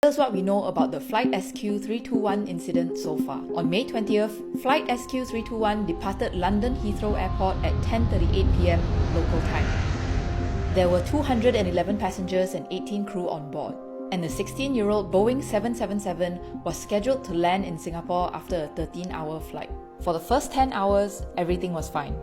Here's what we know about the Flight SQ321 incident so far. On May 20th, Flight SQ321 departed London Heathrow Airport at 10:38 p.m. local time. There were 211 passengers and 18 crew on board, and the 16-year-old Boeing 777 was scheduled to land in Singapore after a 13-hour flight. For the first 10 hours, everything was fine.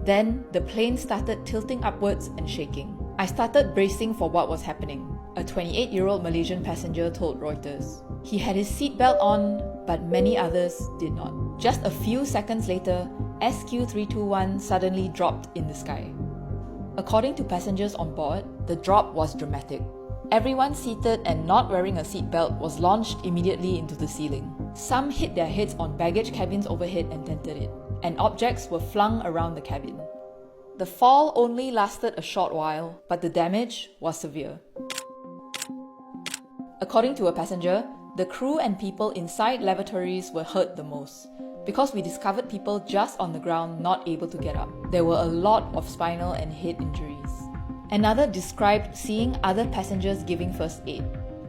Then, the plane started tilting upwards and shaking. I started bracing for what was happening, a 28-year-old Malaysian passenger told Reuters. He had his seatbelt on, but many others did not. Just a few seconds later, SQ321 suddenly dropped in the sky. According to passengers on board, the drop was dramatic. Everyone seated and not wearing a seatbelt was launched immediately into the ceiling. Some hit their heads on baggage cabins overhead and dented it, and objects were flung around the cabin. The fall only lasted a short while, but the damage was severe. According to a passenger, the crew and people inside lavatories were hurt the most, because we discovered people just on the ground not able to get up. There were a lot of spinal and head injuries. Another described seeing other passengers giving first aid,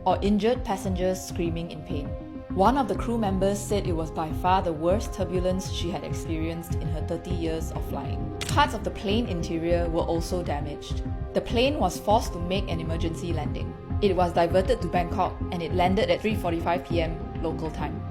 or injured passengers screaming in pain. One of the crew members said it was by far the worst turbulence she had experienced in her 30 years of flying. Parts of the plane interior were also damaged. The plane was forced to make an emergency landing. It was diverted to Bangkok and it landed at 3:45 p.m. local time.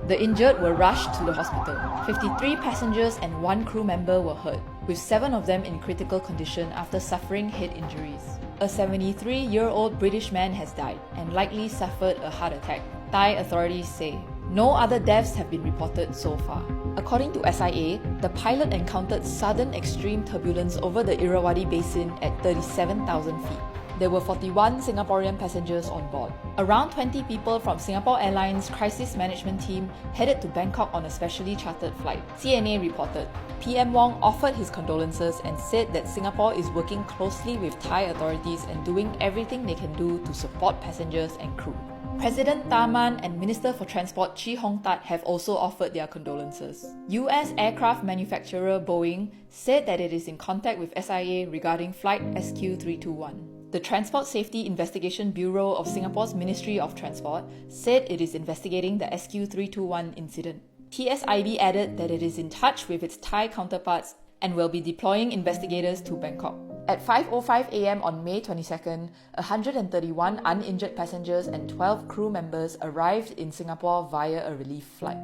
The injured were rushed to the hospital. 53 passengers and 1 crew member were hurt, with 7 of them in critical condition after suffering head injuries. A 73-year-old British man has died and likely suffered a heart attack, Thai authorities say. No other deaths have been reported so far. According to SIA, the pilot encountered sudden extreme turbulence over the Irrawaddy Basin at 37,000 feet. There were 41 Singaporean passengers on board. Around 20 people from Singapore Airlines crisis management team headed to Bangkok on a specially chartered flight. CNA reported, PM Wong offered his condolences and said that Singapore is working closely with Thai authorities and doing everything they can do to support passengers and crew. President Tharman and Minister for Transport Chee Hong Tat have also offered their condolences. US aircraft manufacturer Boeing said that it is in contact with SIA regarding Flight SQ321. The Transport Safety Investigation Bureau of Singapore's Ministry of Transport said it is investigating the SQ321 incident. TSIB added that it is in touch with its Thai counterparts and will be deploying investigators to Bangkok. At 5:05 a.m. on May 22nd, 131 uninjured passengers and 12 crew members arrived in Singapore via a relief flight.